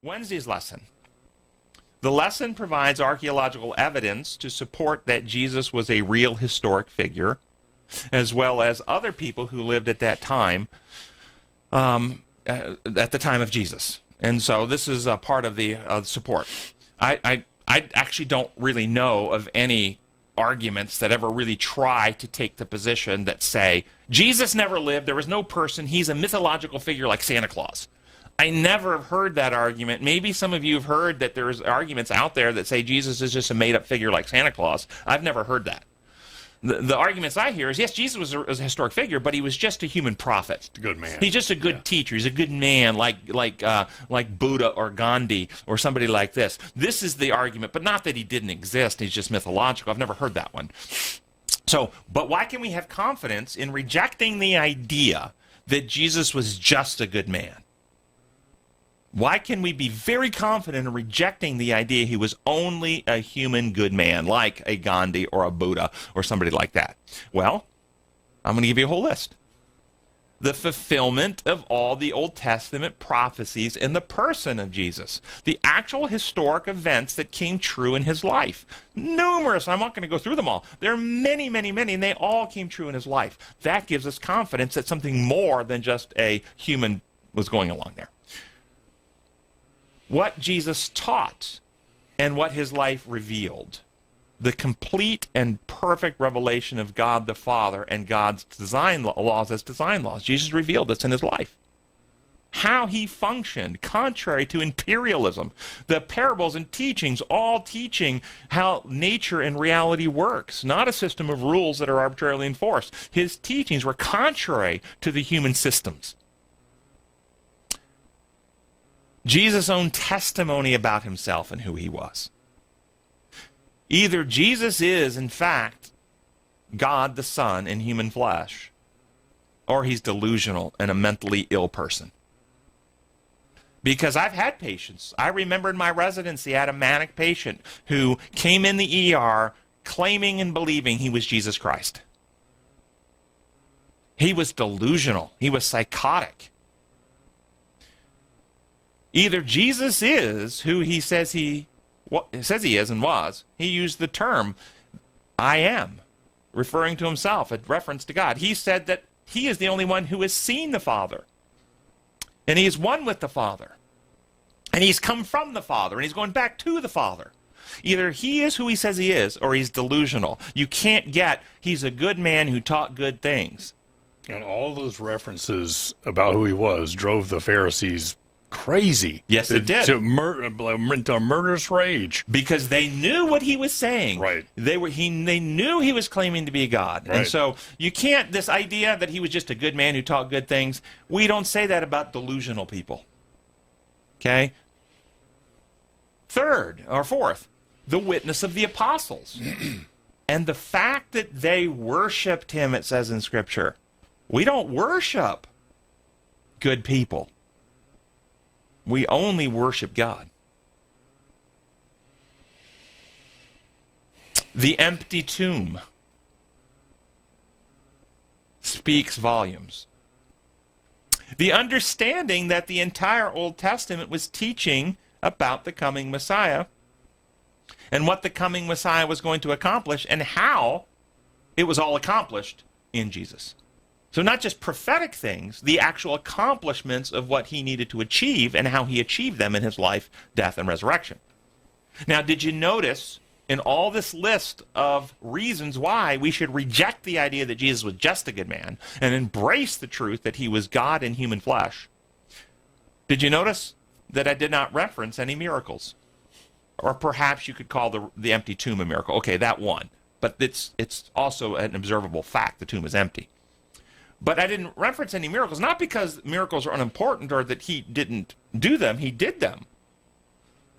Wednesday's lesson. The lesson provides archaeological evidence to support that Jesus was a real historic figure, as well as other people who lived at that time, at the time of Jesus. And so this is a part of the support. I actually don't really know of any arguments that ever really try to take the position that say, Jesus never lived, there was no person, he's a mythological figure like Santa Claus. I never have heard that argument. Maybe some of you have heard that there's arguments out there that say Jesus is just a made-up figure like Santa Claus. I've never heard that. The arguments I hear is, yes, Jesus was a historic figure, but he was just a human prophet. A good man. He's just a good teacher. He's a good man, like Buddha or Gandhi or somebody like this. This is the argument, but not that he didn't exist. He's just mythological. I've never heard that one. So, but why can we have confidence in rejecting the idea that Jesus was just a good man? Why can we be very confident in rejecting the idea he was only a human good man, like a Gandhi or a Buddha or somebody like that? Well, I'm going to give you a whole list. The fulfillment of all the Old Testament prophecies in the person of Jesus. The actual historic events that came true in his life. Numerous. I'm not going to go through them all. There are many, many, many, and they all came true in his life. That gives us confidence that something more than just a human was going along there. What Jesus taught and what his life revealed. The complete and perfect revelation of God the Father and God's design laws as design laws. Jesus revealed this in his life. How he functioned contrary to imperialism. The parables and teachings all teaching how nature and reality works, not a system of rules that are arbitrarily enforced. His teachings were contrary to the human systems. Jesus' own testimony about himself and who he was. Either Jesus is, in fact, God the Son in human flesh, or he's delusional and a mentally ill person. Because I've had patients. I remember in my residency I had a manic patient who came in the ER claiming and believing he was Jesus Christ. He was delusional. He was psychotic. Either Jesus is who he says he is and was. He used the term, I am, referring to himself, a reference to God. He said that he is the only one who has seen the Father. And he is one with the Father. And he's come from the Father, and he's going back to the Father. Either he is who he says he is, or he's delusional. You can't get, he's a good man who taught good things. And all those references about who he was drove the Pharisees crazy. Yes, it did. To a murderous rage. Because they knew what he was saying. Right. They knew he was claiming to be God. Right. And so you can't, this idea that he was just a good man who taught good things, we don't say that about delusional people. Okay? Third, or fourth, the witness of the apostles. And the fact that they worshipped him, it says in Scripture. We don't worship good people. We only worship God. The empty tomb speaks volumes. The understanding that the entire Old Testament was teaching about the coming Messiah and what the coming Messiah was going to accomplish and how it was all accomplished in Jesus. So not just prophetic things, the actual accomplishments of what he needed to achieve and how he achieved them in his life, death, and resurrection. Now, did you notice in all this list of reasons why we should reject the idea that Jesus was just a good man and embrace the truth that he was God in human flesh? Did you notice that I did not reference any miracles? Or perhaps you could call the empty tomb a miracle. Okay, that one. But it's also an observable fact. The tomb is empty. But I didn't reference any miracles, not because miracles are unimportant or that he didn't do them. He did them.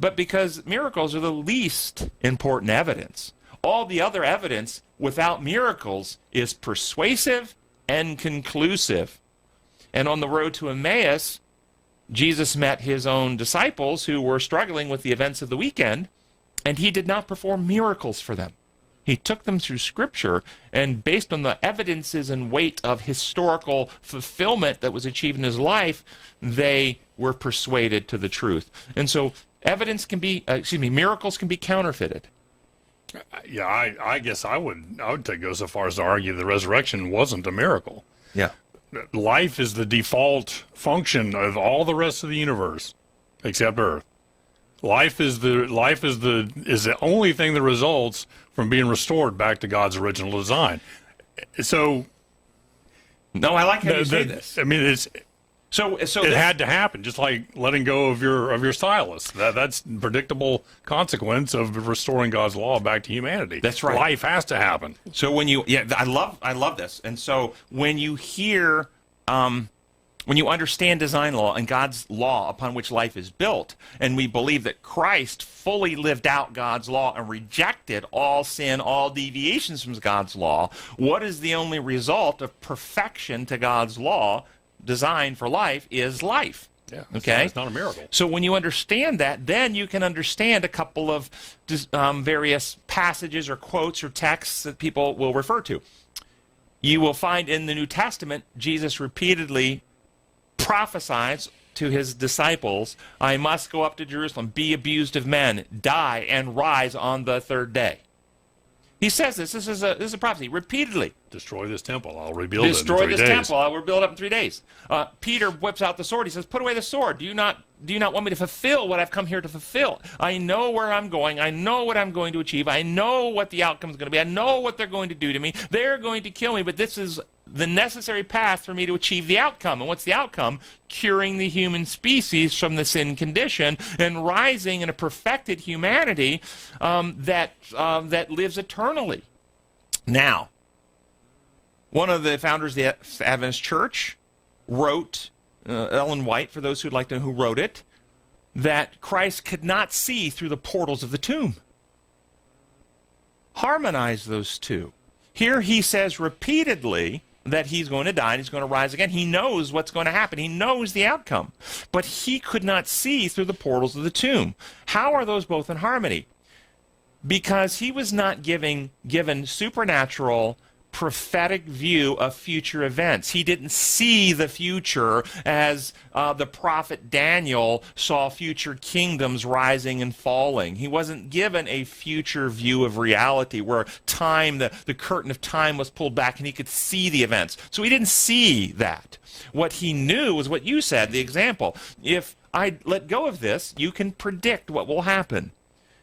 But because miracles are the least important evidence. All the other evidence without miracles is persuasive and conclusive. And on the road to Emmaus, Jesus met his own disciples who were struggling with the events of the weekend, and he did not perform miracles for them. He took them through Scripture, and based on the evidences and weight of historical fulfillment that was achieved in his life, they were persuaded to the truth. And so miracles can be counterfeited. Yeah, I guess I would go so far as to argue the resurrection wasn't a miracle. Yeah. Life is the default function of all the rest of the universe, except Earth. Life is the only thing that results from being restored back to God's original design. So, no, I like how you say this. I mean, it had to happen, just like letting go of your stylus. That's a predictable consequence of restoring God's law back to humanity. That's right. Life has to happen. So I love this. And so when you hear, when you understand design law and God's law upon which life is built, and we believe that Christ fully lived out God's law and rejected all sin, all deviations from God's law, what is the only result of perfection to God's law designed for life is life. Yeah, okay? It's not a miracle. So when you understand that, then you can understand a couple of various passages or quotes or texts that people will refer to. You will find in the New Testament, Jesus repeatedly prophesies to his disciples, I must go up to Jerusalem, be abused of men, die, and rise on the third day. He says this. This is a prophecy repeatedly. Destroy this temple. I'll rebuild it in 3 days. Destroy this temple. I will rebuild it up in 3 days. Peter whips out the sword. He says, put away the sword. Do you not want me to fulfill what I've come here to fulfill? I know where I'm going. I know what I'm going to achieve. I know what the outcome is going to be. I know what they're going to do to me. They're going to kill me, but this is the necessary path for me to achieve the outcome. And what's the outcome? Curing the human species from the sin condition and rising in a perfected humanity that lives eternally. Now, one of the founders of the Adventist Church wrote, Ellen White, for those who'd like to know who wrote it, that Christ could not see through the portals of the tomb. Harmonize those two. Here he says repeatedly that he's going to die and he's going to rise again. He knows what's going to happen. He knows the outcome. But he could not see through the portals of the tomb. How are those both in harmony? Because he was not given supernatural prophetic view of future events. He didn't see the future as the prophet Daniel saw future kingdoms rising and falling. He wasn't given a future view of reality where time, the curtain of time was pulled back and he could see the events. So he didn't see that. What he knew was what you said, the example. If I let go of this, you can predict what will happen.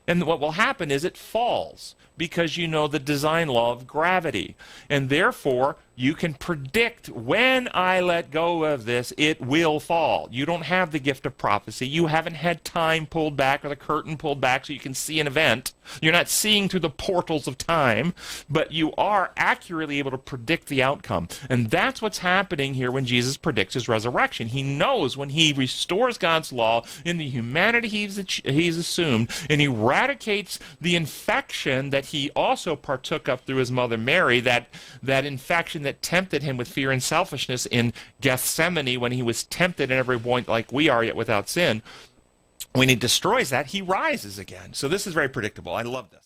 And what will happen is it falls because you know the design law of gravity. And therefore, you can predict when I let go of this, it will fall. You don't have the gift of prophecy. You haven't had time pulled back or the curtain pulled back so you can see an event. You're not seeing through the portals of time, but you are accurately able to predict the outcome. And that's what's happening here when Jesus predicts his resurrection. He knows when he restores God's law in the humanity he's assumed and eradicates the infection that he also partook of through his mother Mary, that infection that tempted him with fear and selfishness in Gethsemane when he was tempted in every point like we are, yet without sin. When he destroys that, he rises again. So this is very predictable. I love this.